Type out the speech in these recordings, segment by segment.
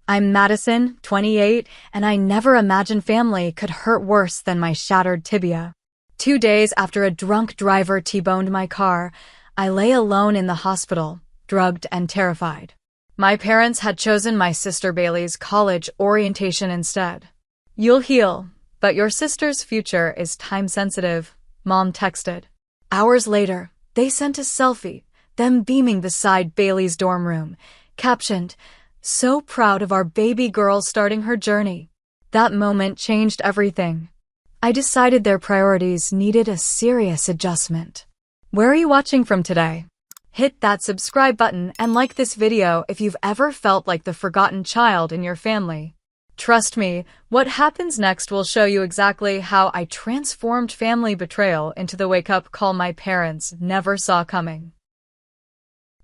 I'm Madison, 28, and I never imagined family could hurt worse than my shattered tibia. 2 days after a drunk driver T-boned my car, I lay alone in the hospital, drugged and terrified. My parents had chosen my sister Bailey's college orientation instead. "You'll heal, but your sister's future is time-sensitive," Mom texted. Hours later, they sent a selfie, them beaming beside Bailey's dorm room, captioned, "So proud of our baby girl starting her journey." That moment changed everything. I decided their priorities needed a serious adjustment. Where are you watching from today? Hit that subscribe button and like this video if you've ever felt like the forgotten child in your family. Trust me, what happens next will show you exactly how I transformed family betrayal into the wake-up call my parents never saw coming.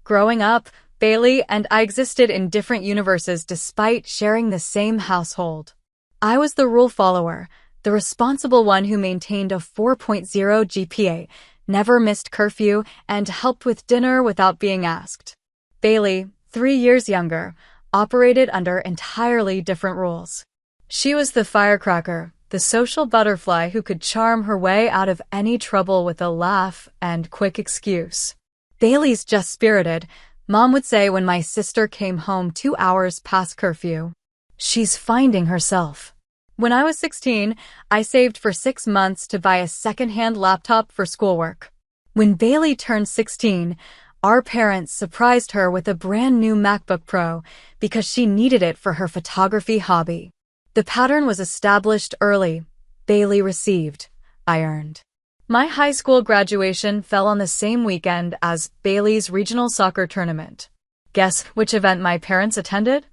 Growing up, Bailey and I existed in different universes despite sharing the same household. I was the rule follower, the responsible one who maintained a 4.0 GPA, never missed curfew, and helped with dinner without being asked. Bailey, 3 years younger, operated under entirely different rules. She was the firecracker, the social butterfly who could charm her way out of any trouble with a laugh and quick excuse. "Bailey's just spirited," Mom would say when my sister came home 2 hours past curfew. "She's finding herself." When I was 16, I saved for 6 months to buy a second-hand laptop for schoolwork. When Bailey turned 16, our parents surprised her with a brand new MacBook Pro because she needed it for her photography hobby. The pattern was established early. Bailey received, I earned. My high school graduation fell on the same weekend as Bailey's regional soccer tournament. Guess which event my parents attended?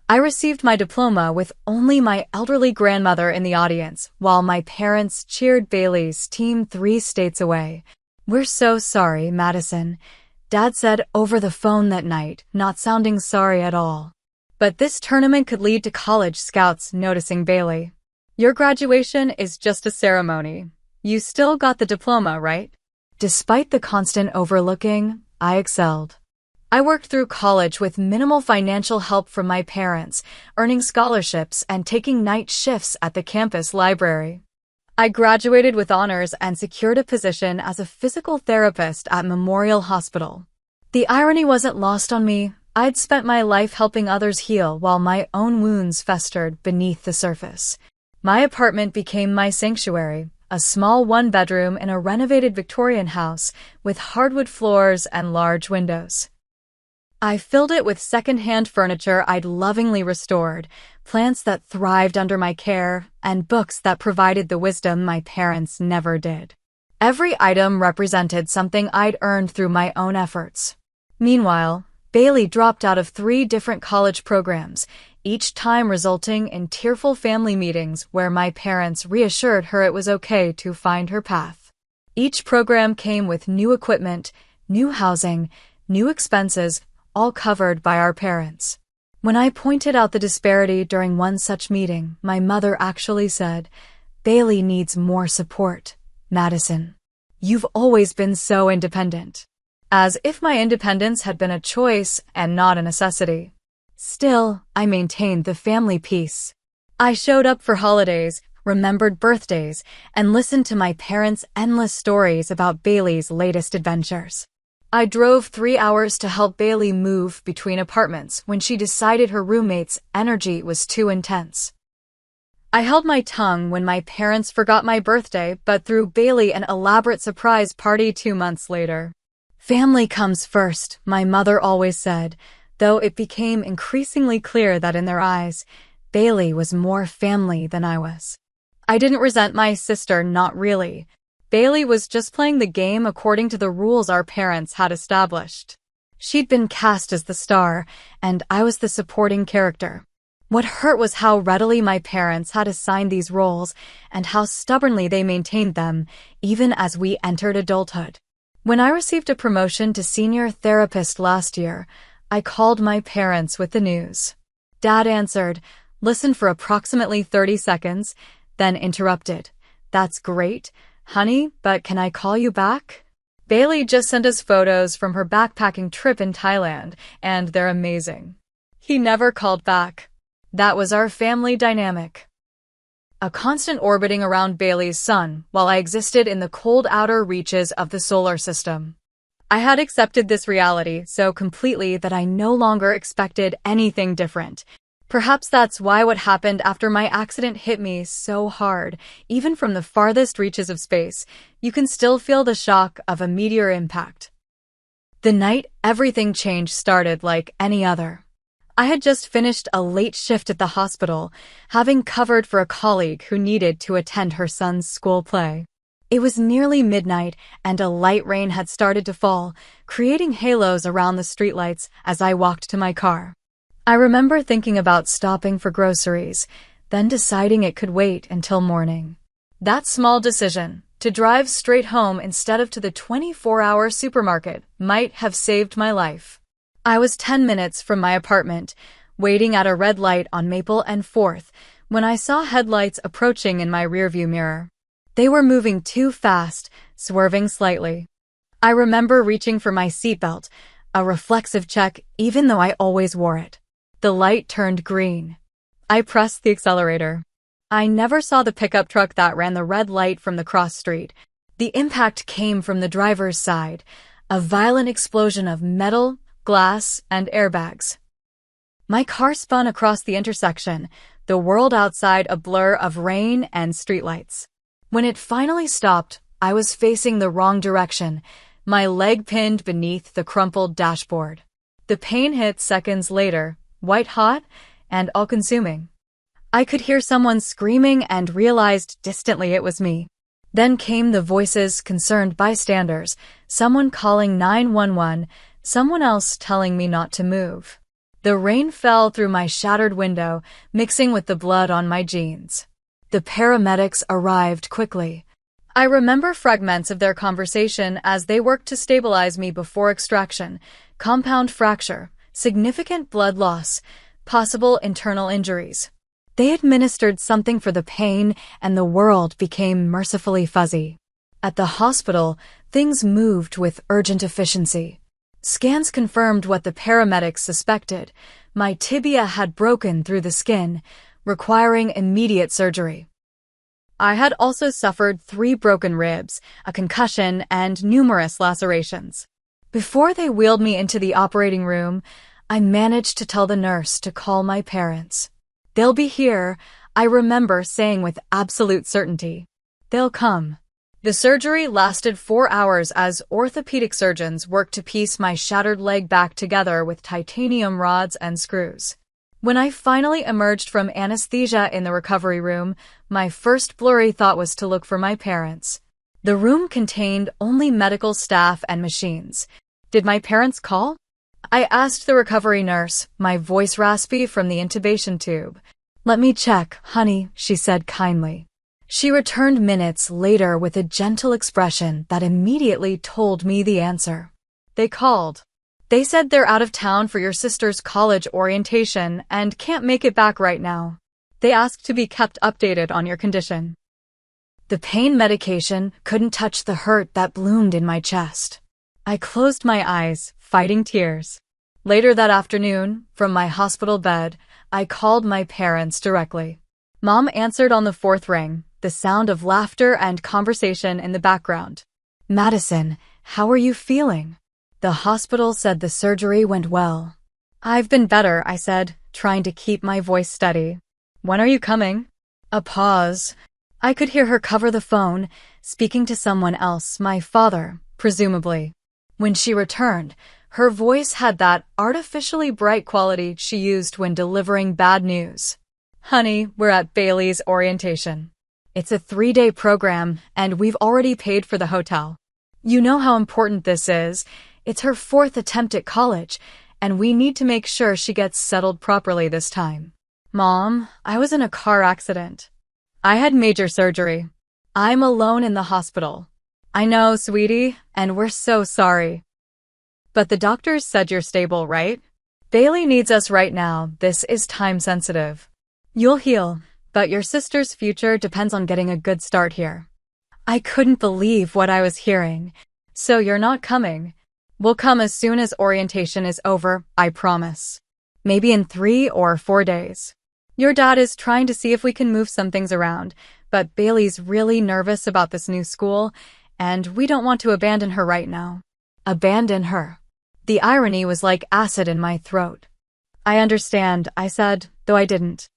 I received my diploma with only my elderly grandmother in the audience, while my parents cheered Bailey's team 3 states away. "We're so sorry, Madison," Dad said over the phone that night, not sounding sorry at all. But this tournament could lead to college scouts noticing Bailey. "Your graduation is just a ceremony. You still got the diploma, right?" Despite the constant overlooking, I excelled. I worked through college with minimal financial help from my parents, earning scholarships and taking night shifts at the campus library. I graduated with honors and secured a position as a physical therapist at Memorial Hospital. The irony wasn't lost on me. I'd spent my life helping others heal while my own wounds festered beneath the surface. My apartment became my sanctuary, a small one-bedroom in a renovated Victorian house with hardwood floors and large windows. I filled it with second-hand furniture I'd lovingly restored, plants that thrived under my care, and books that provided the wisdom my parents never did. Every item represented something I'd earned through my own efforts. Meanwhile, Bailey dropped out of 3 different college programs, each time resulting in tearful family meetings where my parents reassured her it was okay to find her path. Each program came with new equipment, new housing, new expenses, all covered by our parents. When I pointed out the disparity during one such meeting, my mother actually said, "Bailey needs more support, Madison. You've always been so independent." As if my independence had been a choice and not a necessity. Still, I maintained the family peace. I showed up for holidays, remembered birthdays, and listened to my parents' endless stories about Bailey's latest adventures. I drove 3 hours to help Bailey move between apartments when she decided her roommate's energy was too intense. I held my tongue when my parents forgot my birthday but threw Bailey an elaborate surprise party 2 months later. "Family comes first," my mother always said, though it became increasingly clear that in their eyes, Bailey was more family than I was. I didn't resent my sister, not really. Bailey was just playing the game according to the rules our parents had established. She'd been cast as the star, and I was the supporting character. What hurt was how readily my parents had assigned these roles and how stubbornly they maintained them, even as we entered adulthood. When I received a promotion to senior therapist last year, I called my parents with the news. Dad answered, listened for approximately 30 seconds, then interrupted. "That's great, honey, but can I call you back?" Bailey just sent us photos from her backpacking trip in Thailand, and they're amazing. He never called back. That was our family dynamic. A constant orbiting around Bailey's sun while I existed in the cold outer reaches of the solar system. I had accepted this reality so completely that I no longer expected anything different. Perhaps that's why what happened after my accident hit me so hard. Even from the farthest reaches of space, you can still feel the shock of a meteor impact. The night everything changed started like any other. I had just finished a late shift at the hospital, having covered for a colleague who needed to attend her son's school play. It was nearly midnight, and a light rain had started to fall, creating halos around the streetlights as I walked to my car. I remember thinking about stopping for groceries, then deciding it could wait until morning. That small decision, to drive straight home instead of to the 24-hour supermarket, might have saved my life. I was 10 minutes from my apartment, waiting at a red light on Maple and 4th, when I saw headlights approaching in my rearview mirror. They were moving too fast, swerving slightly. I remember reaching for my seatbelt, a reflexive check even though I always wore it. The light turned green. I pressed the accelerator. I never saw the pickup truck that ran the red light from the cross street. The impact came from the driver's side, a violent explosion of metal, glass, and airbags. My car spun across the intersection, the world outside a blur of rain and streetlights. When it finally stopped, I was facing the wrong direction, my leg pinned beneath the crumpled dashboard. The pain hit seconds later, white-hot and all-consuming. I could hear someone screaming and realized distantly it was me. Then came the voices, concerned bystanders, someone calling 911, someone else telling me not to move. The rain fell through my shattered window, mixing with the blood on my jeans. The paramedics arrived quickly. I remember fragments of their conversation as they worked to stabilize me before extraction, compound fracture, significant blood loss, possible internal injuries. They administered something for the pain, and the world became mercifully fuzzy. At the hospital, things moved with urgent efficiency. Scans confirmed what the paramedics suspected. My tibia had broken through the skin, requiring immediate surgery. I had also suffered 3 broken ribs, a concussion, and numerous lacerations. Before they wheeled me into the operating room, I managed to tell the nurse to call my parents. "They'll be here," I remember saying with absolute certainty. "They'll come." The surgery lasted 4 hours as orthopedic surgeons worked to piece my shattered leg back together with titanium rods and screws. When I finally emerged from anesthesia in the recovery room, my first blurry thought was to look for my parents. The room contained only medical staff and machines. Did my parents call? I asked the recovery nurse, my voice raspy from the intubation tube. "Let me check, honey," she said kindly. She returned minutes later with a gentle expression that immediately told me the answer. "They called. They said they're out of town for your sister's college orientation and can't make it back right now. They asked to be kept updated on your condition." The pain medication couldn't touch the hurt that bloomed in my chest. I closed my eyes, fighting tears. Later that afternoon, from my hospital bed, I called my parents directly. Mom answered on the 4th ring, the sound of laughter and conversation in the background. "Madison, how are you feeling?" The hospital said the surgery went well. "I've been better," I said, trying to keep my voice steady. "When are you coming?" A pause. I could hear her cover the phone, speaking to someone else, my father, presumably. When she returned, her voice had that artificially bright quality she used when delivering bad news. "Honey, we're at Bailey's orientation. It's a 3-day program, and we've already paid for the hotel. You know how important this is. It's her 4th attempt at college, and we need to make sure she gets settled properly this time." "Mom, I was in a car accident. I had major surgery. I'm alone in the hospital." "I know, sweetie, and we're so sorry. But the doctors said you're stable, right? Bailey needs us right now. This is time sensitive. You'll heal, but your sister's future depends on getting a good start here." I couldn't believe what I was hearing. "So you're not coming?" "We'll come as soon as orientation is over, I promise." maybe in 3 or 4 days. Your dad is trying to see if we can move some things around, but Bailey's really nervous about this new school, and we don't want to abandon her right now. Abandon her. The irony was like acid in my throat. I understand, I said, though I didn't.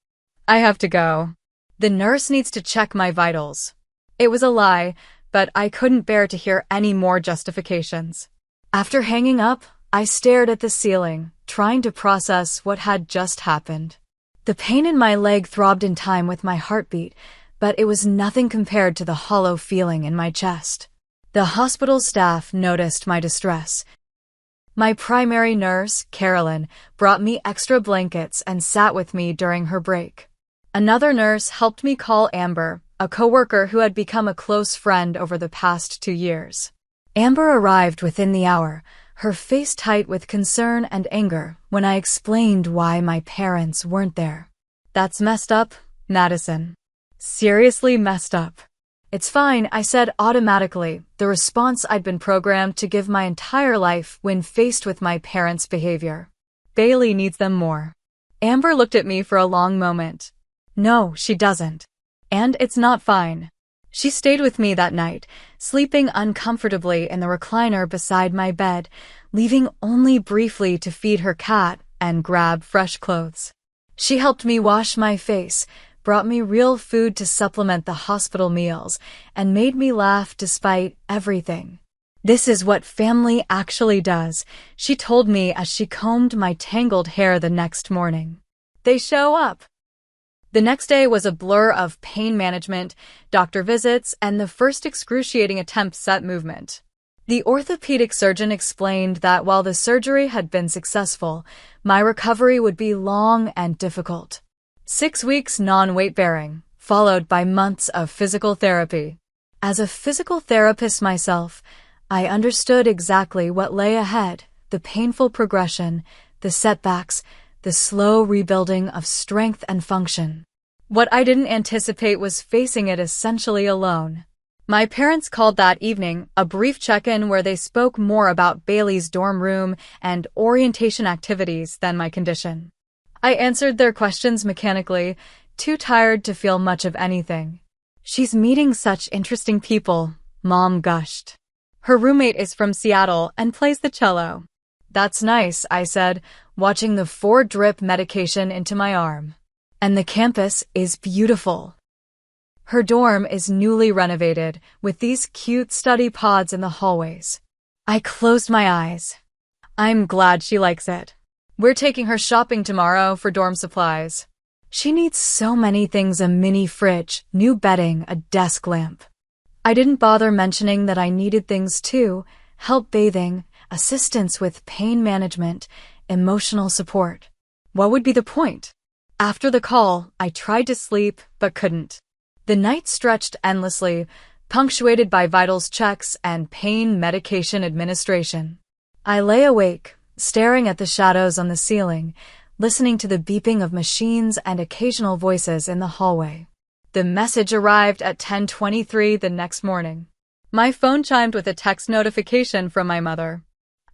I have to go. The nurse needs to check my vitals. It was a lie, but I couldn't bear to hear any more justifications. After hanging up, I stared at the ceiling, trying to process what had just happened. The pain in my leg throbbed in time with my heartbeat, but it was nothing compared to the hollow feeling in my chest. The hospital staff noticed my distress. My primary nurse, Carolyn, brought me extra blankets and sat with me during her break. Another nurse helped me call Amber, a coworker who had become a close friend over the past 2 years. Amber arrived within the hour, her face tight with concern and anger when I explained why my parents weren't there. That's messed up, Madison. Seriously messed up. It's fine, I said automatically, the response I'd been programmed to give my entire life when faced with my parents' behavior. Bailey needs them more. Amber looked at me for a long moment. No, she doesn't. And it's not fine. She stayed with me that night, sleeping uncomfortably in the recliner beside my bed, leaving only briefly to feed her cat and grab fresh clothes. She helped me wash my face, brought me real food to supplement the hospital meals, and made me laugh despite everything. This is what family actually does, she told me as she combed my tangled hair the next morning. They show up. The next day was a blur of pain management, doctor visits, and the first excruciating attempts at movement. The orthopedic surgeon explained that while the surgery had been successful, my recovery would be long and difficult. 6 weeks non-weight-bearing, followed by months of physical therapy. As a physical therapist myself, I understood exactly what lay ahead, the painful progression, the setbacks, the slow rebuilding of strength and function. What I didn't anticipate was facing it essentially alone. My parents called that evening a brief check-in where they spoke more about Bailey's dorm room and orientation activities than my condition. I answered their questions mechanically, too tired to feel much of anything. She's meeting such interesting people, Mom gushed. Her roommate is from Seattle and plays the cello. That's nice, I said, watching the 4-drip medication into my arm. And the campus is beautiful. Her dorm is newly renovated, with these cute study pods in the hallways. I closed my eyes. I'm glad she likes it. We're taking her shopping tomorrow for dorm supplies. She needs so many things: a mini fridge, new bedding, a desk lamp. I didn't bother mentioning that I needed things too: help bathing, assistance with pain management, emotional support. What would be the point? After the call, I tried to sleep, but couldn't. The night stretched endlessly, punctuated by vitals checks and pain medication administration. I lay awake, staring at the shadows on the ceiling, listening to the beeping of machines and occasional voices in the hallway. The message arrived at 10:23 the next morning. My phone chimed with a text notification from my mother.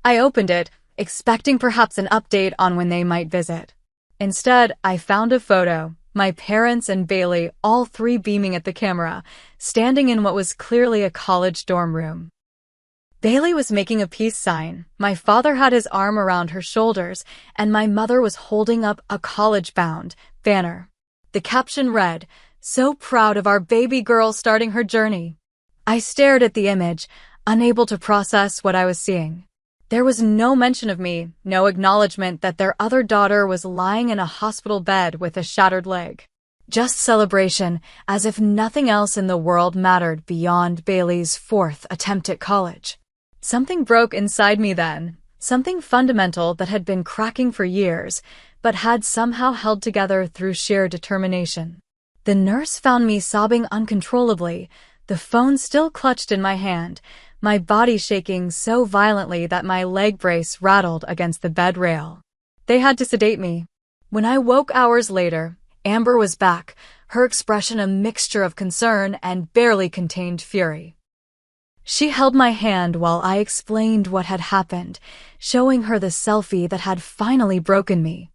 I opened it, expecting perhaps an update on when they might visit. Instead, I found a photo, my parents and Bailey, all three beaming at the camera, standing in what was clearly a college dorm room. Bailey was making a peace sign, my father had his arm around her shoulders, and my mother was holding up a college-bound banner. The caption read, "So proud of our baby girl starting her journey." I stared at the image, unable to process what I was seeing. There was no mention of me, no acknowledgement that their other daughter was lying in a hospital bed with a shattered leg. Just celebration, as if nothing else in the world mattered beyond Bailey's 4th attempt at college. Something broke inside me then, something fundamental that had been cracking for years, but had somehow held together through sheer determination. The nurse found me sobbing uncontrollably, the phone still clutched in my hand, my body shaking so violently that my leg brace rattled against the bed rail. They had to sedate me. When I woke hours later, Amber was back, her expression a mixture of concern and barely contained fury. She held my hand while I explained what had happened, showing her the selfie that had finally broken me.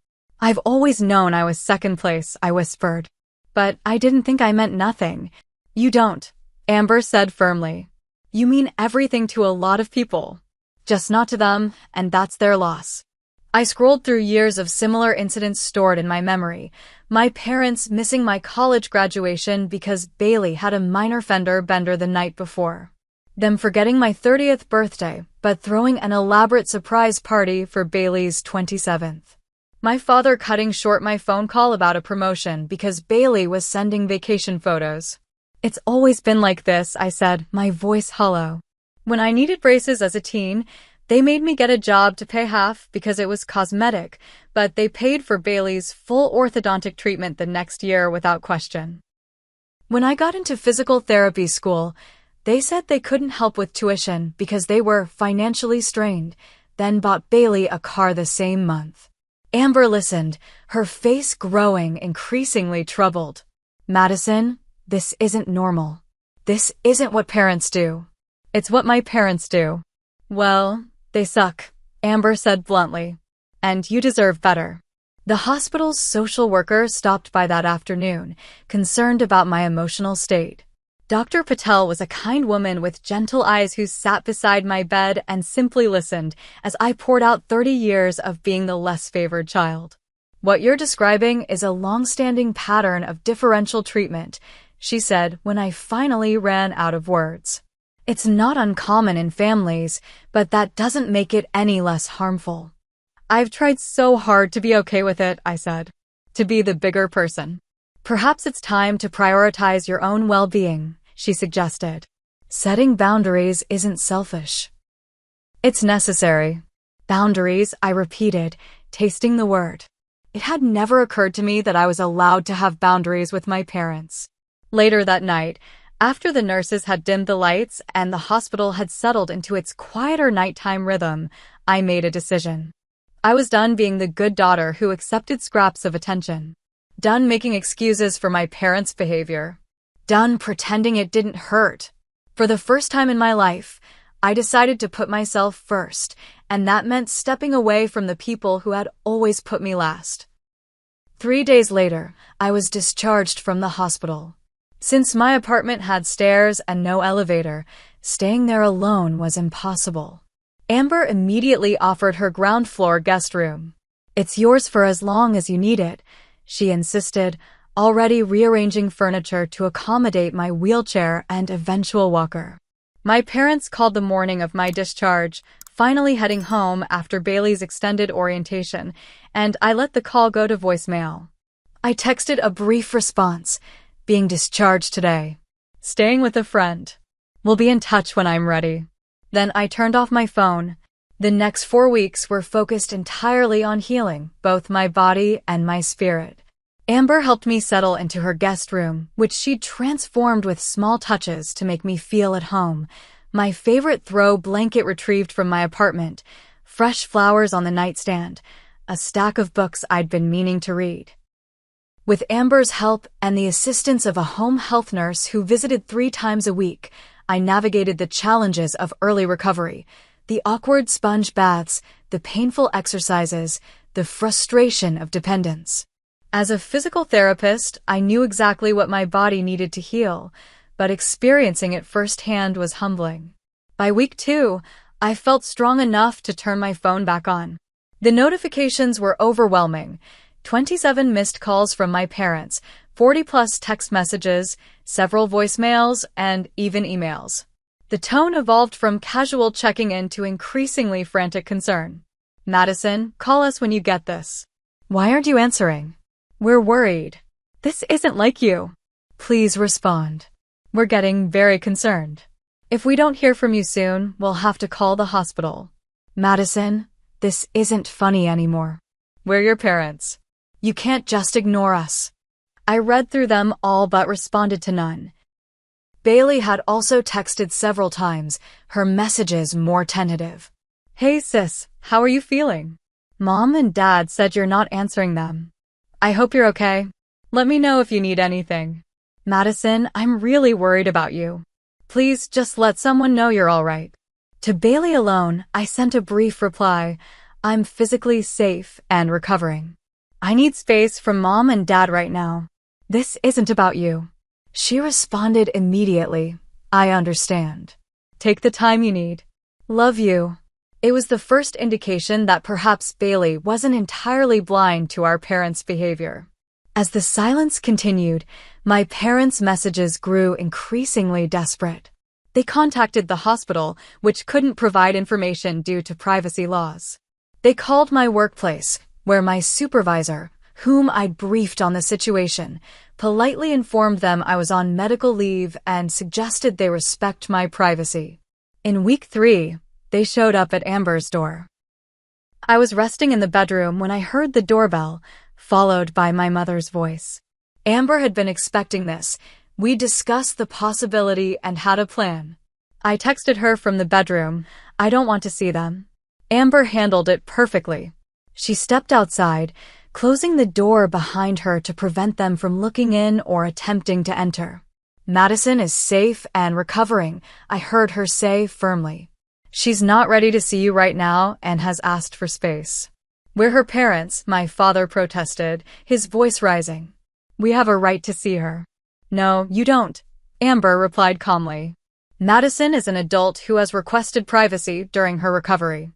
I've always known I was second place, I whispered. But I didn't think I meant nothing. You don't, Amber said firmly. You mean everything to a lot of people. Just not to them, and that's their loss. I scrolled through years of similar incidents stored in my memory. My parents missing my college graduation because Bailey had a minor fender bender the night before. Them forgetting my 30th birthday, but throwing an elaborate surprise party for Bailey's 27th. My father cutting short my phone call about a promotion because Bailey was sending vacation photos. It's always been like this, I said, my voice hollow. When I needed braces as a teen, they made me get a job to pay half because it was cosmetic, but they paid for Bailey's full orthodontic treatment the next year without question. When I got into physical therapy school, they said they couldn't help with tuition because they were financially strained, then bought Bailey a car the same month. Amber listened, her face growing increasingly troubled. Madison, this isn't normal. This isn't what parents do. It's what my parents do. Well, they suck, Amber said bluntly. And you deserve better. The hospital's social worker stopped by that afternoon, concerned about my emotional state. Dr. Patel was a kind woman with gentle eyes who sat beside my bed and simply listened as I poured out 30 years of being the less favored child. What you're describing is a long-standing pattern of differential treatment, she said when I finally ran out of words. It's not uncommon in families, but that doesn't make it any less harmful. I've tried so hard to be okay with it, I said. To be the bigger person. Perhaps it's time to prioritize your own well-being, she suggested. Setting boundaries isn't selfish. It's necessary. Boundaries, I repeated, tasting the word. It had never occurred to me that I was allowed to have boundaries with my parents. Later that night, after the nurses had dimmed the lights and the hospital had settled into its quieter nighttime rhythm, I made a decision. I was done being the good daughter who accepted scraps of attention. Done making excuses for my parents' behavior. Done pretending it didn't hurt. For the first time in my life, I decided to put myself first, and that meant stepping away from the people who had always put me last. 3 days later, I was discharged from the hospital. Since my apartment had stairs and no elevator, staying there alone was impossible. Amber immediately offered her ground floor guest room. It's yours for as long as you need it, she insisted, already rearranging furniture to accommodate my wheelchair and eventual walker. My parents called the morning of my discharge, finally heading home after Bailey's extended orientation, and I let the call go to voicemail. I texted a brief response. Being discharged today. Staying with a friend. We'll be in touch when I'm ready. Then I turned off my phone. The next 4 weeks were focused entirely on healing, both my body and my spirit. Amber helped me settle into her guest room, which she'd transformed with small touches to make me feel at home. My favorite throw blanket retrieved from my apartment, fresh flowers on the nightstand, a stack of books I'd been meaning to read. With Amber's help and the assistance of a home health nurse who visited 3 times a week, I navigated the challenges of early recovery, the awkward sponge baths, the painful exercises, the frustration of dependence. As a physical therapist, I knew exactly what my body needed to heal, but experiencing it firsthand was humbling. By week 2, I felt strong enough to turn my phone back on. The notifications were overwhelming. 27 missed calls from my parents, 40-plus text messages, several voicemails, and even emails. The tone evolved from casual checking in to increasingly frantic concern. Madison, call us when you get this. Why aren't you answering? We're worried. This isn't like you. Please respond. We're getting very concerned. If we don't hear from you soon, we'll have to call the hospital. Madison, this isn't funny anymore. We're your parents. You can't just ignore us. I read through them all but responded to none. Bailey had also texted several times, her messages more tentative. Hey sis, how are you feeling? Mom and Dad said you're not answering them. I hope you're okay. Let me know if you need anything. Madison, I'm really worried about you. Please just let someone know you're all right. To Bailey alone, I sent a brief reply. I'm physically safe and recovering. I need space from Mom and Dad right now. This isn't about you. She responded immediately. I understand. Take the time you need. Love you. It was the first indication that perhaps Bailey wasn't entirely blind to our parents' behavior. As the silence continued, my parents' messages grew increasingly desperate. They contacted the hospital, which couldn't provide information due to privacy laws. They called my workplace, where my supervisor, whom I'd briefed on the situation, politely informed them I was on medical leave and suggested they respect my privacy. In week 3, they showed up at Amber's door. I was resting in the bedroom when I heard the doorbell, followed by my mother's voice. Amber had been expecting this. We discussed the possibility and had a plan. I texted her from the bedroom, I don't want to see them. Amber handled it perfectly. She stepped outside, closing the door behind her to prevent them from looking in or attempting to enter. Madison is safe and recovering, I heard her say firmly. She's not ready to see you right now and has asked for space. We're her parents, my father protested, his voice rising. We have a right to see her. No, you don't, Amber replied calmly. Madison is an adult who has requested privacy during her recovery.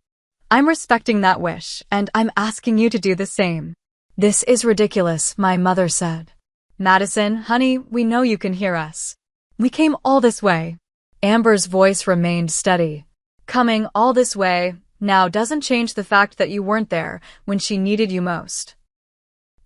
I'm respecting that wish, and I'm asking you to do the same. This is ridiculous, my mother said. Madison, honey, we know you can hear us. We came all this way. Amber's voice remained steady. Coming all this way now doesn't change the fact that you weren't there when she needed you most.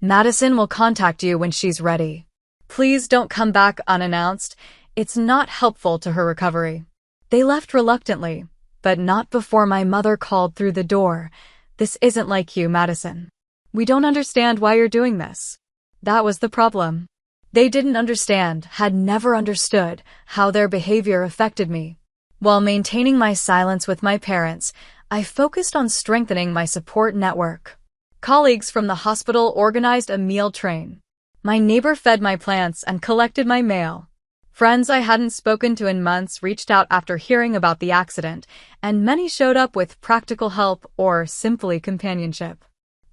Madison will contact you when she's ready. Please don't come back unannounced. It's not helpful to her recovery. They left reluctantly, but not before my mother called through the door. This isn't like you, Madison. We don't understand why you're doing this. That was the problem. They didn't understand, had never understood, how their behavior affected me. While maintaining my silence with my parents, I focused on strengthening my support network. Colleagues from the hospital organized a meal train. My neighbor fed my plants and collected my mail. Friends I hadn't spoken to in months reached out after hearing about the accident, and many showed up with practical help or simply companionship.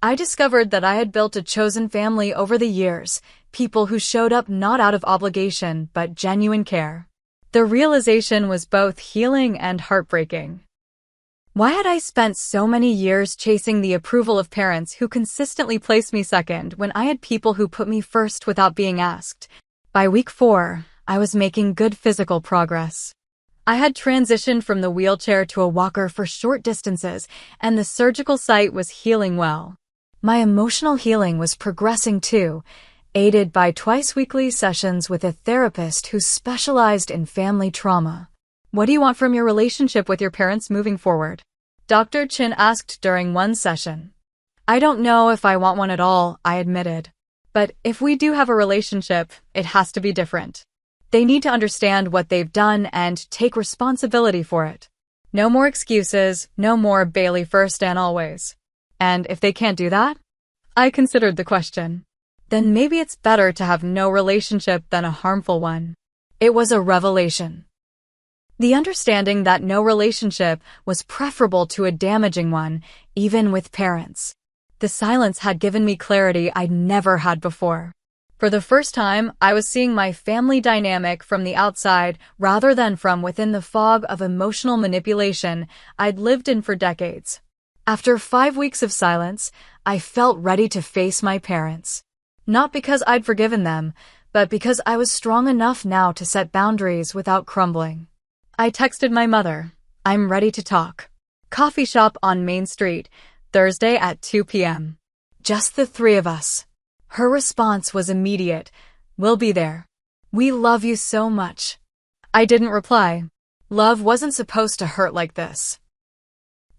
I discovered that I had built a chosen family over the years, people who showed up not out of obligation but genuine care. The realization was both healing and heartbreaking. Why had I spent so many years chasing the approval of parents who consistently placed me second when I had people who put me first without being asked? By week 4, I was making good physical progress. I had transitioned from the wheelchair to a walker for short distances, and the surgical site was healing well. My emotional healing was progressing too, aided by twice-weekly sessions with a therapist who specialized in family trauma. What do you want from your relationship with your parents moving forward? Dr. Chin asked during one session. I don't know if I want one at all, I admitted. But if we do have a relationship, it has to be different. They need to understand what they've done and take responsibility for it. No more excuses, no more Bailey first and always. And if they can't do that? I considered the question. Then maybe it's better to have no relationship than a harmful one. It was a revelation. The understanding that no relationship was preferable to a damaging one, even with parents. The silence had given me clarity I'd never had before. For the first time, I was seeing my family dynamic from the outside rather than from within the fog of emotional manipulation I'd lived in for decades. After 5 weeks of silence, I felt ready to face my parents. Not because I'd forgiven them, but because I was strong enough now to set boundaries without crumbling. I texted my mother, I'm ready to talk. Coffee shop on Main Street, Thursday at 2 p.m. Just the 3 of us. Her response was immediate, we'll be there. We love you so much. I didn't reply. Love wasn't supposed to hurt like this.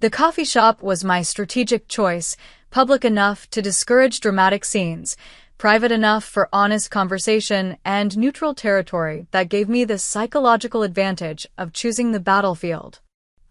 The coffee shop was my strategic choice, public enough to discourage dramatic scenes, private enough for honest conversation, and neutral territory that gave me the psychological advantage of choosing the battlefield.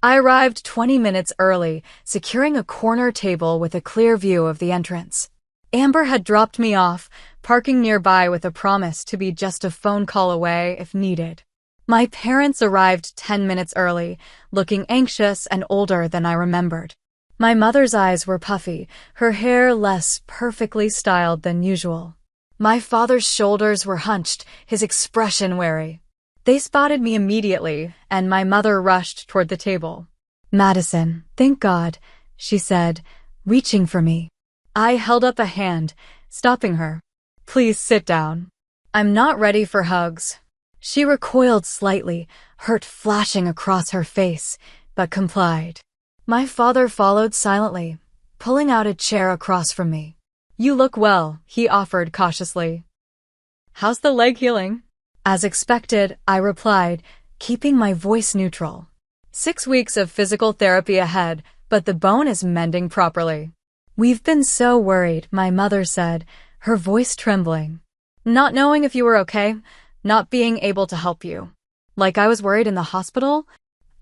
I arrived 20 minutes early, securing a corner table with a clear view of the entrance. Amber had dropped me off, parking nearby with a promise to be just a phone call away if needed. My parents arrived 10 minutes early, looking anxious and older than I remembered. My mother's eyes were puffy, her hair less perfectly styled than usual. My father's shoulders were hunched, his expression wary. They spotted me immediately, and my mother rushed toward the table. "Madison, thank God," she said, reaching for me. I held up a hand, stopping her. "Please sit down. I'm not ready for hugs." She recoiled slightly, hurt flashing across her face, but complied. My father followed silently, pulling out a chair across from me. "You look well," he offered cautiously. "How's the leg healing?" As expected, I replied, keeping my voice neutral. 6 weeks of physical therapy ahead, but the bone is mending properly. "We've been so worried," my mother said, her voice trembling. "Not knowing if you were okay, not being able to help you. Like I was worried in the hospital?"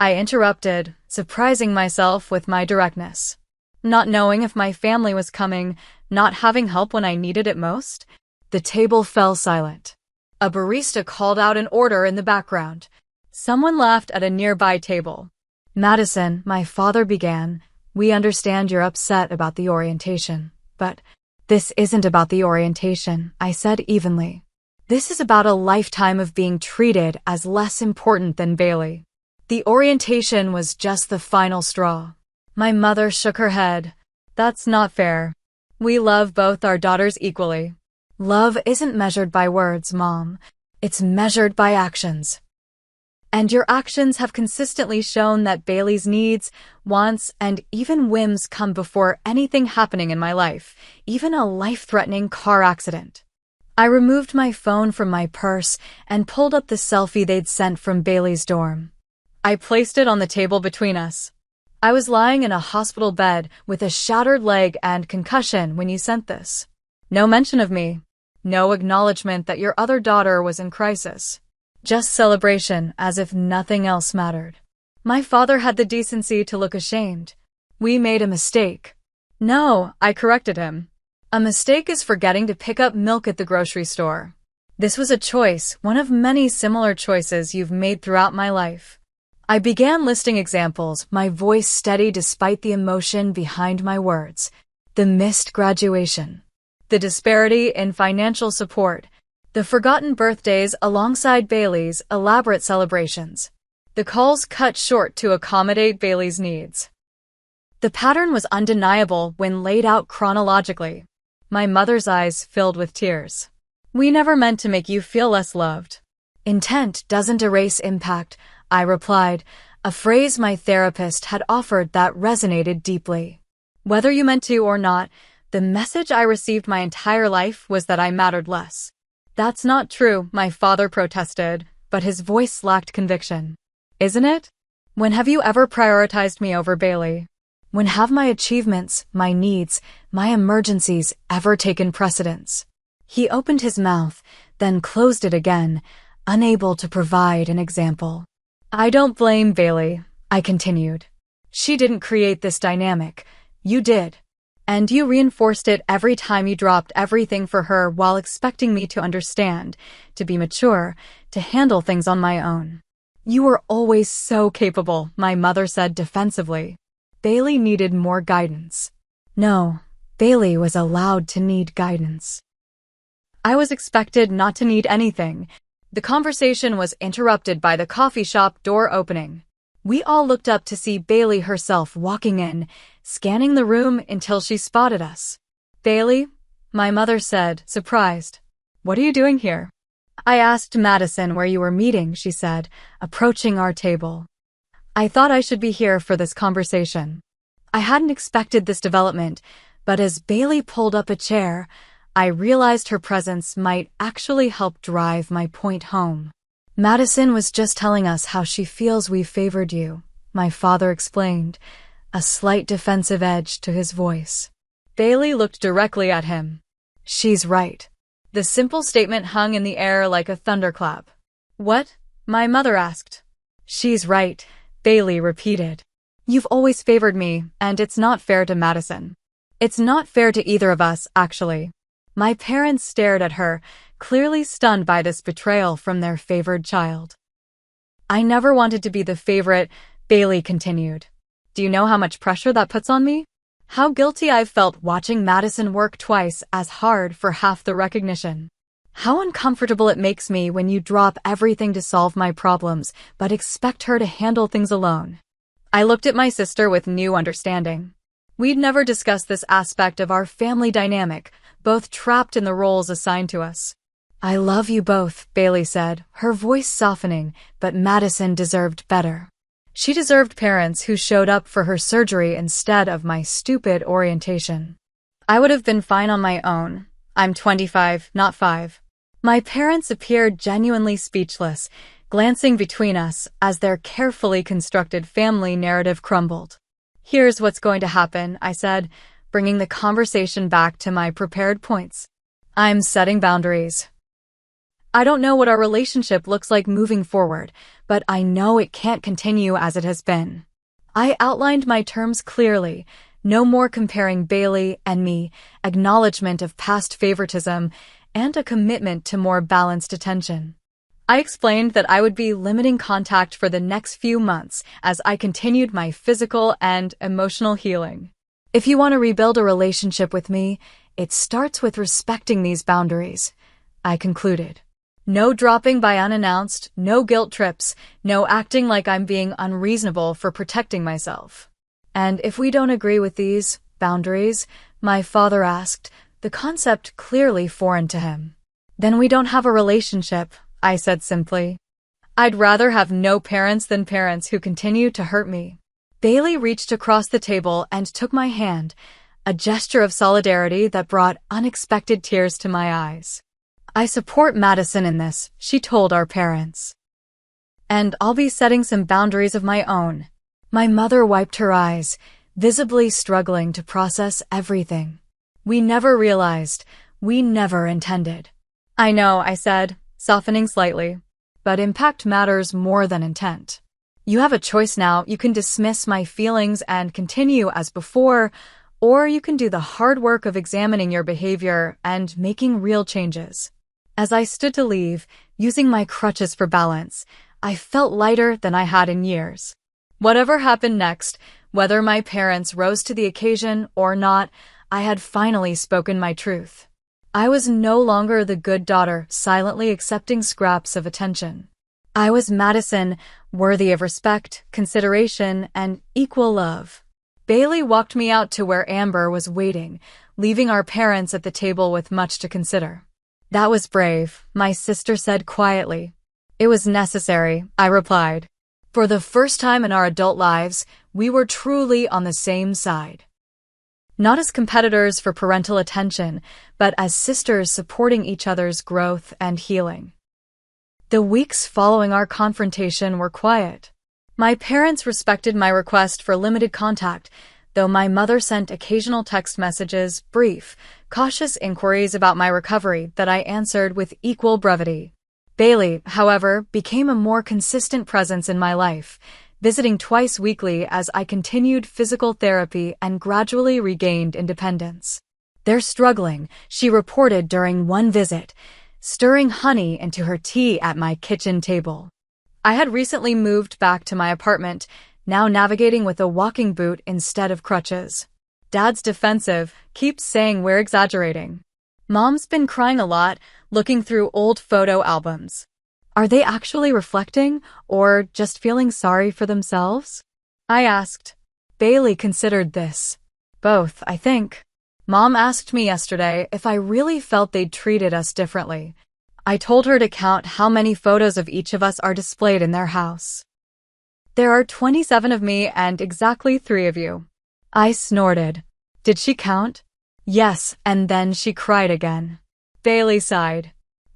I interrupted, surprising myself with my directness. "Not knowing if my family was coming, not having help when I needed it most?" The table fell silent. A barista called out an order in the background. Someone laughed at a nearby table. "Madison," my father began, "we understand you're upset about the orientation. But this isn't about the orientation," I said evenly. "This is about a lifetime of being treated as less important than Bailey. The orientation was just the final straw." My mother shook her head. "That's not fair. We love both our daughters equally." "Love isn't measured by words, Mom. It's measured by actions. And your actions have consistently shown that Bailey's needs, wants, and even whims come before anything happening in my life, even a life-threatening car accident." I removed my phone from my purse and pulled up the selfie they'd sent from Bailey's dorm. I placed it on the table between us. "I was lying in a hospital bed with a shattered leg and concussion when you sent this. No mention of me. No acknowledgement that your other daughter was in crisis. Just celebration as if nothing else mattered." My father had the decency to look ashamed. "We made a mistake." "No," I corrected him. "A mistake is forgetting to pick up milk at the grocery store. This was a choice, one of many similar choices you've made throughout my life." I began listing examples, my voice steady despite the emotion behind my words. The missed graduation. The disparity in financial support. The forgotten birthdays alongside Bailey's elaborate celebrations. The calls cut short to accommodate Bailey's needs. The pattern was undeniable when laid out chronologically. My mother's eyes filled with tears. "We never meant to make you feel less loved." "Intent doesn't erase impact," I replied, a phrase my therapist had offered that resonated deeply. "Whether you meant to or not, the message I received my entire life was that I mattered less." "That's not true," my father protested, but his voice lacked conviction. "Isn't it? When have you ever prioritized me over Bailey? When have my achievements, my needs, my emergencies ever taken precedence?" He opened his mouth, then closed it again, unable to provide an example. "I don't blame Bailey," I continued. "She didn't create this dynamic. You did. And you reinforced it every time you dropped everything for her while expecting me to understand, to be mature, to handle things on my own. You were always so capable," my mother said defensively. "Bailey needed more guidance." No, Bailey was allowed to need guidance. I was expected not to need anything. The conversation was interrupted by the coffee shop door opening. We all looked up to see Bailey herself walking in, scanning the room until she spotted us. "Bailey?" my mother said, surprised. "What are you doing here?" "I asked Madison where you were meeting," she said, approaching our table. "I thought I should be here for this conversation." I hadn't expected this development, but as Bailey pulled up a chair, I realized her presence might actually help drive my point home. "Madison was just telling us how she feels we favored you," my father explained, a slight defensive edge to his voice. Bailey looked directly at him. "She's right." The simple statement hung in the air like a thunderclap. "What?" my mother asked. "She's right," Bailey repeated. "You've always favored me, and it's not fair to Madison. It's not fair to either of us, actually." My parents stared at her, clearly stunned by this betrayal from their favored child. "I never wanted to be the favorite," Bailey continued. Do you know how much pressure that puts on me? How guilty I've felt watching Madison work twice as hard for half the recognition. How uncomfortable it makes me when you drop everything to solve my problems, but expect her to handle things alone. I looked at my sister with new understanding. We'd never discussed this aspect of our family dynamic, both trapped in the roles assigned to us. I love you both, Bailey said, her voice softening, but Madison deserved better. She deserved parents who showed up for her surgery instead of my stupid orientation. I would have been fine on my own. I'm 25, not 5. My parents appeared genuinely speechless, glancing between us as their carefully constructed family narrative crumbled. Here's what's going to happen, I said, bringing the conversation back to my prepared points. I'm setting boundaries. I don't know what our relationship looks like moving forward, but I know it can't continue as it has been. I outlined my terms clearly. No more comparing Bailey and me, acknowledgement of past favoritism, and a commitment to more balanced attention. I explained that I would be limiting contact for the next few months as I continued my physical and emotional healing. If you want to rebuild a relationship with me, it starts with respecting these boundaries, I concluded. No dropping by unannounced, no guilt trips, no acting like I'm being unreasonable for protecting myself. And if we don't agree with these boundaries, my father asked, the concept clearly foreign to him. Then we don't have a relationship, I said simply. I'd rather have no parents than parents who continue to hurt me. Bailey reached across the table and took my hand, a gesture of solidarity that brought unexpected tears to my eyes. I support Madison in this, she told our parents. And I'll be setting some boundaries of my own. My mother wiped her eyes, visibly struggling to process everything. We never realized, we never intended. I know, I said, softening slightly. But impact matters more than intent. You have a choice now. You can dismiss my feelings and continue as before, or you can do the hard work of examining your behavior and making real changes. As I stood to leave, using my crutches for balance, I felt lighter than I had in years. Whatever happened next, whether my parents rose to the occasion or not, I had finally spoken my truth. I was no longer the good daughter silently accepting scraps of attention. I was Madison, worthy of respect, consideration, and equal love. Bailey walked me out to where Amber was waiting, leaving our parents at the table with much to consider. That was brave, my sister said quietly. It was necessary, I replied. For the first time in our adult lives, we were truly on the same side. Not as competitors for parental attention, but as sisters supporting each other's growth and healing. The weeks following our confrontation were quiet. My parents respected my request for limited contact, though my mother sent occasional text messages, brief, cautious inquiries about my recovery that I answered with equal brevity. Bailey, however, became a more consistent presence in my life, visiting twice weekly as I continued physical therapy and gradually regained independence. They're struggling, she reported during one visit, stirring honey into her tea at my kitchen table. I had recently moved back to my apartment, now navigating with a walking boot instead of crutches. Dad's defensive, keeps saying we're exaggerating. Mom's been crying a lot, looking through old photo albums. Are they actually reflecting, or just feeling sorry for themselves? I asked. Bailey considered this. Both, I think. Mom asked me yesterday if I really felt they'd treated us differently. I told her to count how many photos of each of us are displayed in their house. There are 27 of me and exactly 3 of you. I snorted. Did she count? Yes, and then she cried again. Bailey sighed.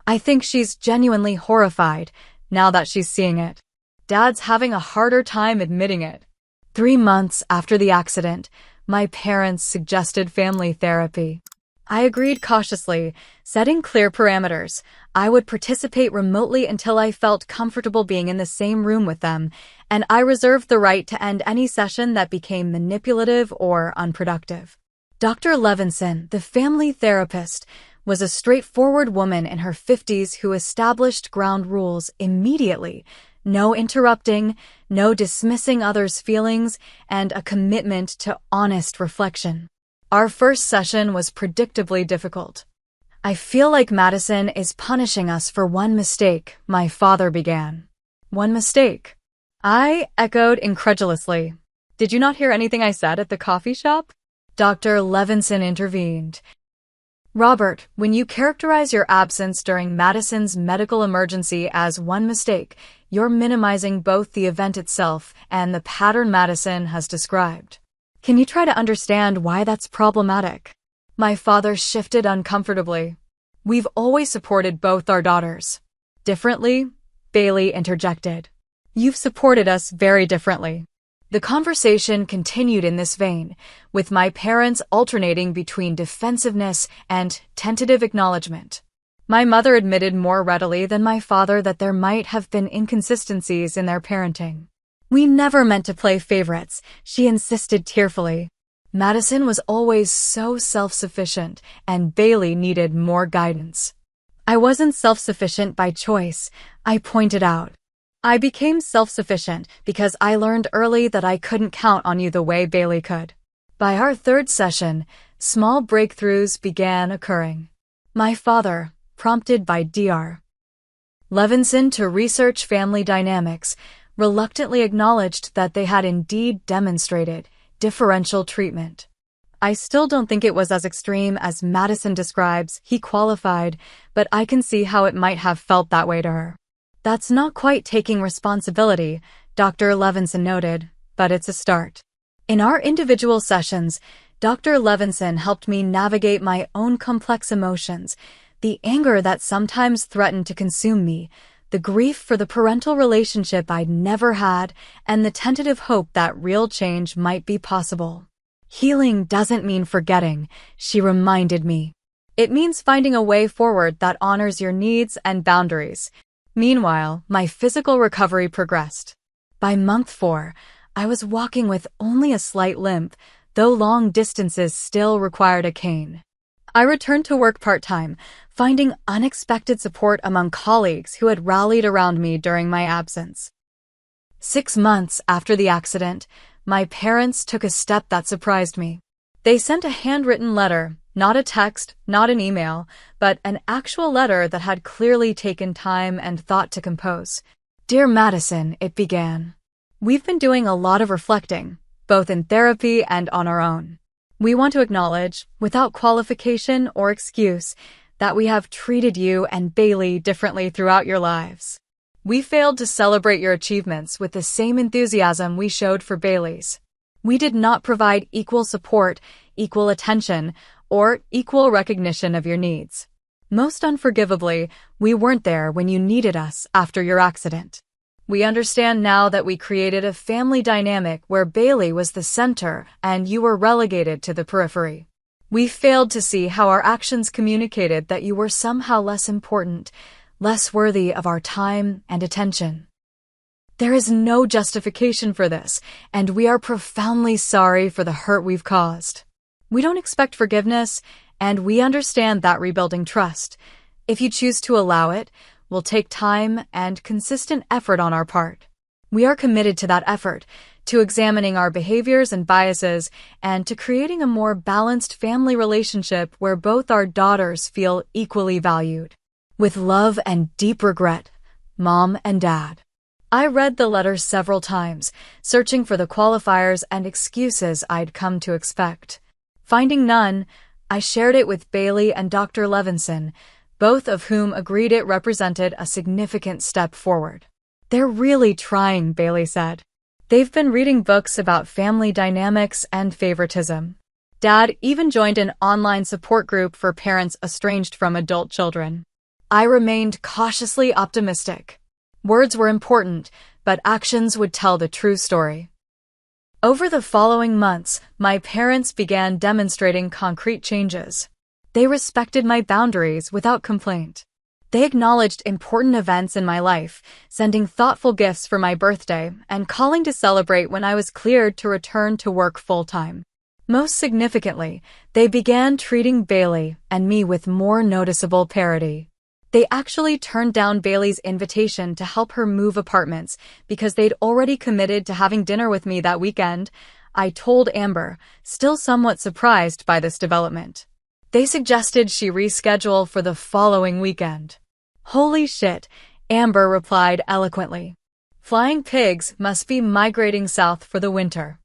I think she's genuinely horrified, now that she's seeing it. Dad's having a harder time admitting it. 3 months after the accident, my parents suggested family therapy. I agreed cautiously, setting clear parameters. I would participate remotely until I felt comfortable being in the same room with them, and I reserved the right to end any session that became manipulative or unproductive. Dr. Levinson, the family therapist, was a straightforward woman in her 50s who established ground rules immediately, No interrupting, no dismissing others' feelings, and a commitment to honest reflection. Our first session was predictably difficult. "I feel like Madison is punishing us for one mistake," my father began. "One mistake?" I echoed incredulously. "Did you not hear anything I said at the coffee shop?" Dr. Levinson intervened. "Robert, when you characterize your absence during Madison's medical emergency as one mistake, you're minimizing both the event itself and the pattern Madison has described. Can you try to understand why that's problematic?" My father shifted uncomfortably. "We've always supported both our daughters." "Differently?" Bailey interjected. "You've supported us very differently." The conversation continued in this vein, with my parents alternating between defensiveness and tentative acknowledgement. My mother admitted more readily than my father that there might have been inconsistencies in their parenting. "We never meant to play favorites," she insisted tearfully. "Madison was always so self-sufficient, and Bailey needed more guidance." "I wasn't self-sufficient by choice," I pointed out. "I became self-sufficient because I learned early that I couldn't count on you the way Bailey could." By our third session, small breakthroughs began occurring. My father, prompted by Dr. Levinson to research family dynamics, reluctantly acknowledged that they had indeed demonstrated differential treatment. "I still don't think it was as extreme as Madison describes," he qualified, "but I can see how it might have felt that way to her." "That's not quite taking responsibility," Dr. Levinson noted, "but it's a start." In our individual sessions, Dr. Levinson helped me navigate my own complex emotions, the anger that sometimes threatened to consume me, the grief for the parental relationship I'd never had, and the tentative hope that real change might be possible. "Healing doesn't mean forgetting," she reminded me. "It means finding a way forward that honors your needs and boundaries." Meanwhile, my physical recovery progressed. By month 4, I was walking with only a slight limp, though long distances still required a cane. I returned to work part-time, finding unexpected support among colleagues who had rallied around me during my absence. 6 months after the accident, my parents took a step that surprised me. They sent a handwritten letter, not a text, not an email, but an actual letter that had clearly taken time and thought to compose. "Dear Madison," it began. "We've been doing a lot of reflecting, both in therapy and on our own. We want to acknowledge, without qualification or excuse, that we have treated you and Bailey differently throughout your lives. We failed to celebrate your achievements with the same enthusiasm we showed for Bailey's. We did not provide equal support, equal attention, or equal recognition of your needs. Most unforgivably, we weren't there when you needed us after your accident. We understand now that we created a family dynamic where Bailey was the center and you were relegated to the periphery. We failed to see how our actions communicated that you were somehow less important, less worthy of our time and attention. There is no justification for this, and we are profoundly sorry for the hurt we've caused. We don't expect forgiveness, and we understand that rebuilding trust, if you choose to allow it, will take time and consistent effort on our part. We are committed to that effort, to examining our behaviors and biases, and to creating a more balanced family relationship where both our daughters feel equally valued. With love and deep regret, Mom and Dad." I read the letter several times, searching for the qualifiers and excuses I'd come to expect. Finding none, I shared it with Bailey and Dr. Levinson, both of whom agreed it represented a significant step forward. "They're really trying," Bailey said. "They've been reading books about family dynamics and favoritism. Dad even joined an online support group for parents estranged from adult children." I remained cautiously optimistic. Words were important, but actions would tell the true story. Over the following months, my parents began demonstrating concrete changes. They respected my boundaries without complaint. They acknowledged important events in my life, sending thoughtful gifts for my birthday and calling to celebrate when I was cleared to return to work full-time. Most significantly, they began treating Bailey and me with more noticeable parity. They actually turned down Bailey's invitation to help her move apartments because they'd already committed to having dinner with me that weekend. I told Amber, still somewhat surprised by this development. They suggested she reschedule for the following weekend. Holy shit, Amber replied eloquently. Flying pigs must be migrating south for the winter.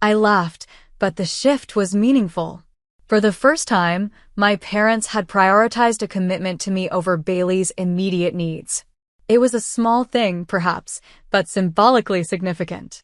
I laughed, but the shift was meaningful. For the first time, my parents had prioritized a commitment to me over Bailey's immediate needs. It was a small thing, perhaps, but symbolically significant.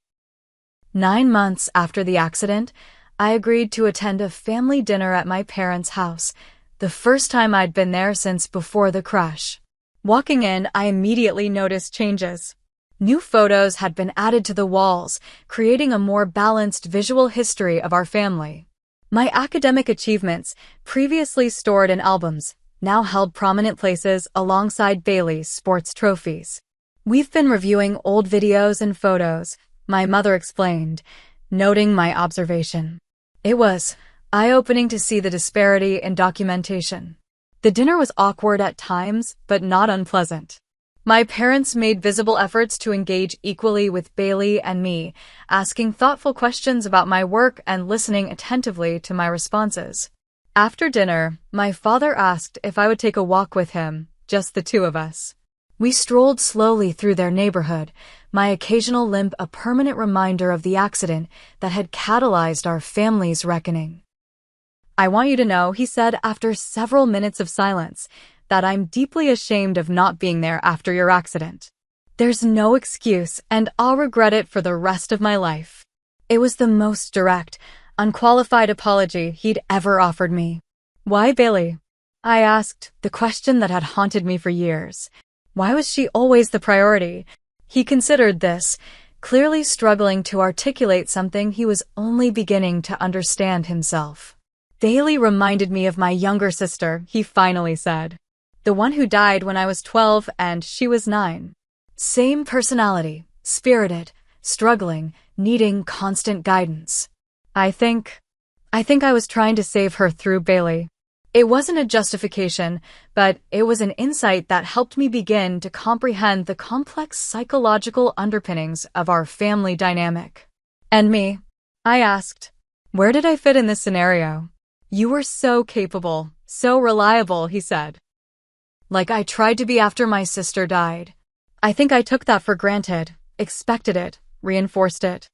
9 months after the accident, I agreed to attend a family dinner at my parents' house, the first time I'd been there since before the crash. Walking in, I immediately noticed changes. New photos had been added to the walls, creating a more balanced visual history of our family. My academic achievements, previously stored in albums, now held prominent places alongside Bailey's sports trophies. We've been reviewing old videos and photos, my mother explained, noting my observation. It was eye-opening to see the disparity in documentation. The dinner was awkward at times, but not unpleasant. My parents made visible efforts to engage equally with Bailey and me, asking thoughtful questions about my work and listening attentively to my responses. After dinner, my father asked if I would take a walk with him, just the two of us. We strolled slowly through their neighborhood, my occasional limp a permanent reminder of the accident that had catalyzed our family's reckoning. I want you to know, he said after several minutes of silence, that I'm deeply ashamed of not being there after your accident. There's no excuse, and I'll regret it for the rest of my life. It was the most direct, unqualified apology he'd ever offered me. Why Bailey? I asked, the question that had haunted me for years. Why was she always the priority? He considered this, clearly struggling to articulate something he was only beginning to understand himself. Bailey reminded me of my younger sister, he finally said. The one who died when I was 12 and she was 9. Same personality, spirited, struggling, needing constant guidance. I think I was trying to save her through Bailey. It wasn't a justification, but it was an insight that helped me begin to comprehend the complex psychological underpinnings of our family dynamic. And me? I asked. Where did I fit in this scenario? You were so capable, so reliable, he said. Like I tried to be after my sister died. I think I took that for granted, expected it, reinforced it.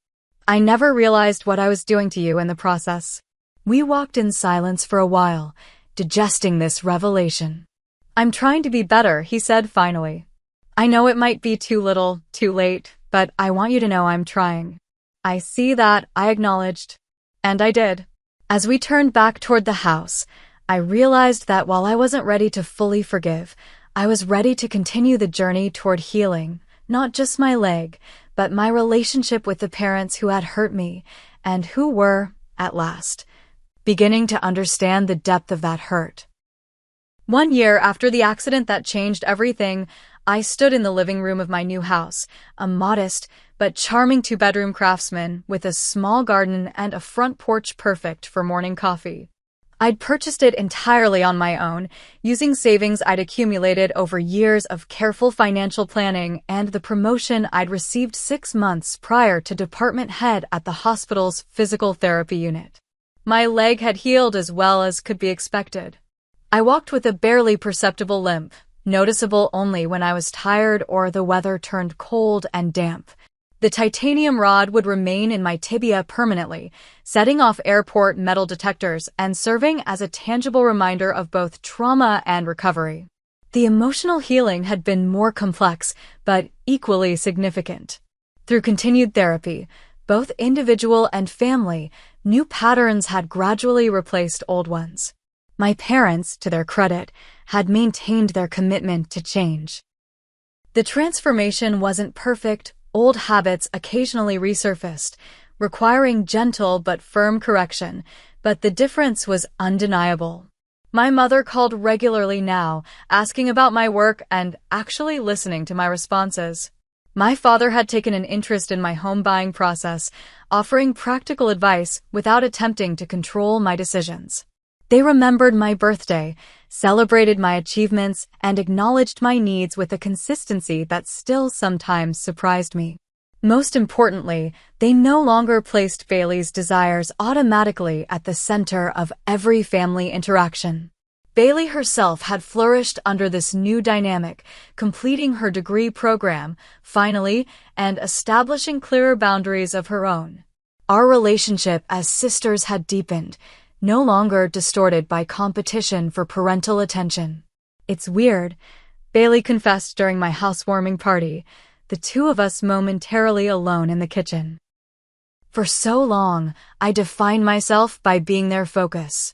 I never realized what I was doing to you in the process. We walked in silence for a while, digesting this revelation. I'm trying to be better, he said finally. I know it might be too little, too late, but I want you to know I'm trying. I see that, I acknowledged. And I did. As we turned back toward the house, I realized that while I wasn't ready to fully forgive, I was ready to continue the journey toward healing, not just my leg, but my relationship with the parents who had hurt me, and who were, at last, beginning to understand the depth of that hurt. 1 year after the accident that changed everything, I stood in the living room of my new house, a modest but charming 2-bedroom craftsman with a small garden and a front porch perfect for morning coffee. I'd purchased it entirely on my own, using savings I'd accumulated over years of careful financial planning and the promotion I'd received 6 months prior to department head at the hospital's physical therapy unit. My leg had healed as well as could be expected. I walked with a barely perceptible limp, noticeable only when I was tired or the weather turned cold and damp. The titanium rod would remain in my tibia permanently, setting off airport metal detectors and serving as a tangible reminder of both trauma and recovery. The emotional healing had been more complex, but equally significant. Through continued therapy, both individual and family, new patterns had gradually replaced old ones. My parents, to their credit, had maintained their commitment to change. The transformation wasn't perfect. Old habits occasionally resurfaced, requiring gentle but firm correction, but the difference was undeniable. My mother called regularly now, asking about my work and actually listening to my responses. My father had taken an interest in my home buying process, offering practical advice without attempting to control my decisions. They remembered my birthday, celebrated my achievements, and acknowledged my needs with a consistency that still sometimes surprised me. Most importantly, they no longer placed Bailey's desires automatically at the center of every family interaction. Bailey herself had flourished under this new dynamic, completing her degree program, finally, and establishing clearer boundaries of her own. Our relationship as sisters had deepened, no longer distorted by competition for parental attention. "It's weird," Bailey confessed during my housewarming party, the two of us momentarily alone in the kitchen. For so long, I defined myself by being their focus.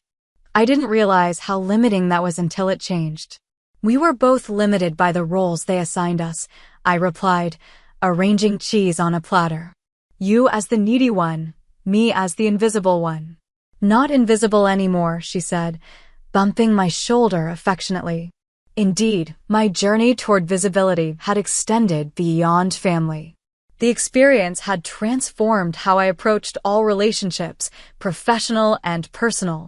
I didn't realize how limiting that was until it changed. "We were both limited by the roles they assigned us," I replied, arranging cheese on a platter. "You as the needy one, me as the invisible one." "Not invisible anymore," she said, bumping my shoulder affectionately. Indeed, my journey toward visibility had extended beyond family. The experience had transformed how I approached all relationships, professional and personal.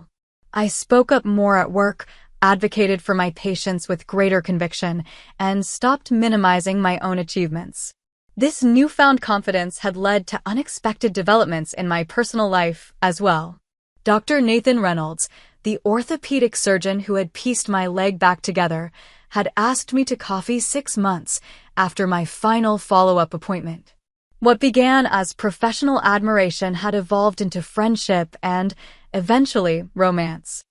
I spoke up more at work, advocated for my patients with greater conviction, and stopped minimizing my own achievements. This newfound confidence had led to unexpected developments in my personal life as well. Dr. Nathan Reynolds, the orthopedic surgeon who had pieced my leg back together, had asked me to coffee 6 months after my final follow-up appointment. What began as professional admiration had evolved into friendship and, eventually, romance.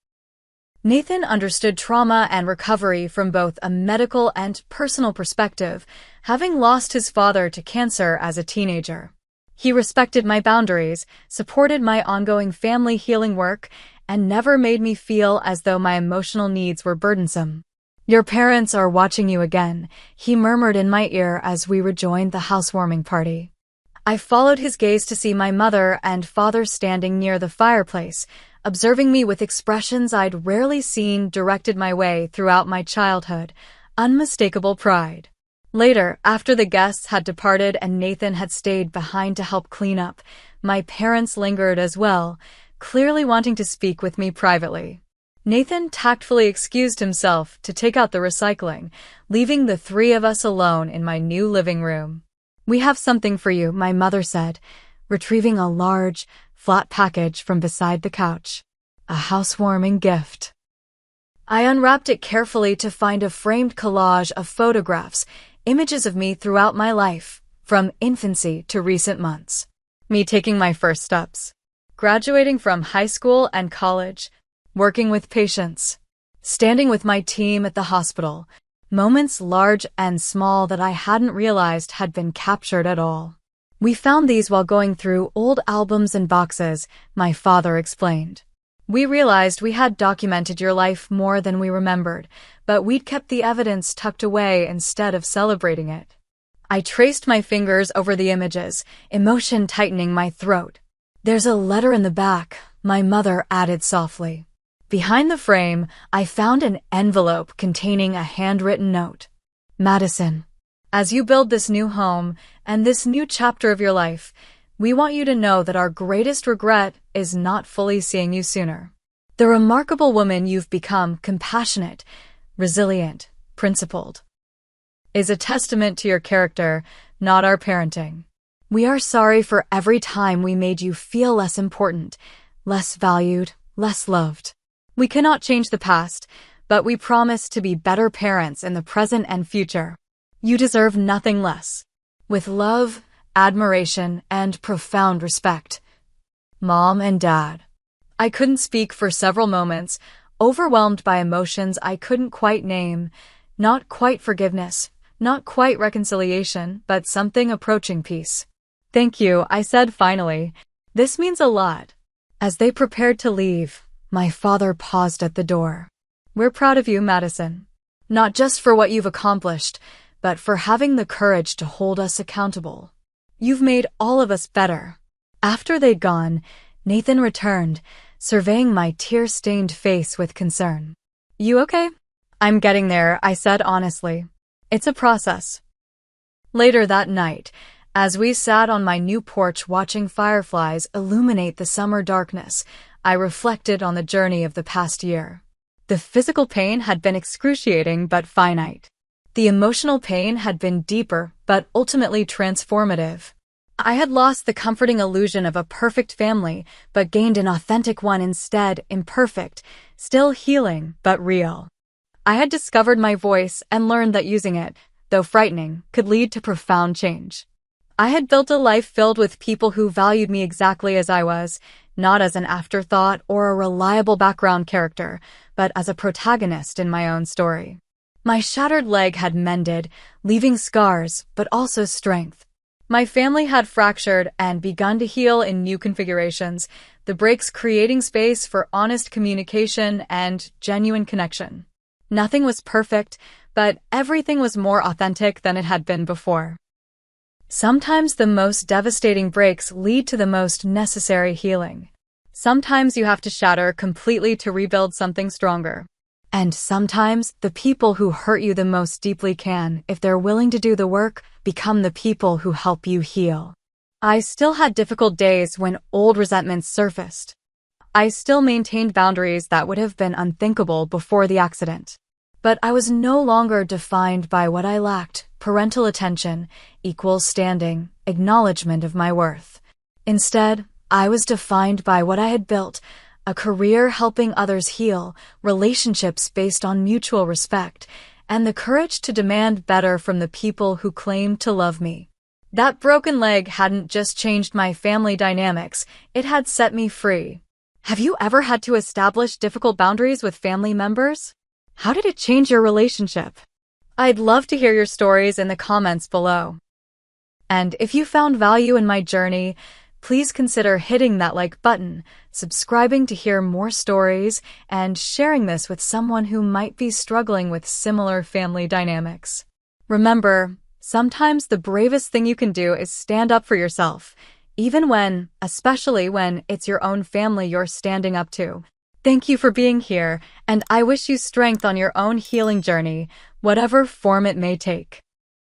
Nathan understood trauma and recovery from both a medical and personal perspective, having lost his father to cancer as a teenager. He respected my boundaries, supported my ongoing family healing work, and never made me feel as though my emotional needs were burdensome. "Your parents are watching you again," he murmured in my ear as we rejoined the housewarming party. I followed his gaze to see my mother and father standing near the fireplace, observing me with expressions I'd rarely seen directed my way throughout my childhood, unmistakable pride. Later, after the guests had departed and Nathan had stayed behind to help clean up, my parents lingered as well, clearly wanting to speak with me privately. Nathan tactfully excused himself to take out the recycling, leaving the three of us alone in my new living room. "We have something for you," my mother said, retrieving a large, flat package from beside the couch. A housewarming gift. I unwrapped it carefully to find a framed collage of photographs, images of me throughout my life, from infancy to recent months. Me taking my first steps, graduating from high school and college, working with patients, standing with my team at the hospital, moments large and small that I hadn't realized had been captured at all. "We found these while going through old albums and boxes," my father explained. "We realized we had documented your life more than we remembered, but we'd kept the evidence tucked away instead of celebrating it." I traced my fingers over the images, emotion tightening my throat. "There's a letter in the back," my mother added softly. Behind the frame, I found an envelope containing a handwritten note. "Madison, as you build this new home and this new chapter of your life, we want you to know that our greatest regret is not fully seeing you sooner. The remarkable woman you've become, compassionate, resilient, principled, is a testament to your character, not our parenting. We are sorry for every time we made you feel less important, less valued, less loved. We cannot change the past, but we promise to be better parents in the present and future. You deserve nothing less. With love, admiration, and profound respect. Mom and Dad." I couldn't speak for several moments, overwhelmed by emotions I couldn't quite name. Not quite forgiveness, not quite reconciliation, but something approaching peace. "Thank you," I said finally. "This means a lot." As they prepared to leave, my father paused at the door. "We're proud of you, Madison. Not just for what you've accomplished, but for having the courage to hold us accountable. You've made all of us better." After they'd gone, Nathan returned, surveying my tear-stained face with concern. "You okay?" "I'm getting there," I said honestly. "It's a process." Later that night, as we sat on my new porch watching fireflies illuminate the summer darkness, I reflected on the journey of the past year. The physical pain had been excruciating but finite. The emotional pain had been deeper but ultimately transformative. I had lost the comforting illusion of a perfect family, but gained an authentic one instead, imperfect, still healing, but real. I had discovered my voice and learned that using it, though frightening, could lead to profound change. I had built a life filled with people who valued me exactly as I was, not as an afterthought or a reliable background character, but as a protagonist in my own story. My shattered leg had mended, leaving scars, but also strength. My family had fractured and begun to heal in new configurations, the breaks creating space for honest communication and genuine connection. Nothing was perfect, but everything was more authentic than it had been before. Sometimes the most devastating breaks lead to the most necessary healing. Sometimes you have to shatter completely to rebuild something stronger. And sometimes the people who hurt you the most deeply can, if they're willing to do the work, become the people who help you heal. I still had difficult days when old resentments surfaced. I still maintained boundaries that would have been unthinkable before the accident. But I was no longer defined by what I lacked: parental attention, equal standing, acknowledgement of my worth. Instead, I was defined by what I had built: a career helping others heal, relationships based on mutual respect, and the courage to demand better from the people who claimed to love me. That broken leg hadn't just changed my family dynamics, it had set me free. Have you ever had to establish difficult boundaries with family members? How did it change your relationship? I'd love to hear your stories in the comments below. And if you found value in my journey, please consider hitting that like button, subscribing to hear more stories, and sharing this with someone who might be struggling with similar family dynamics. Remember, sometimes the bravest thing you can do is stand up for yourself, especially when it's your own family you're standing up to. Thank you for being here, and I wish you strength on your own healing journey, whatever form it may take.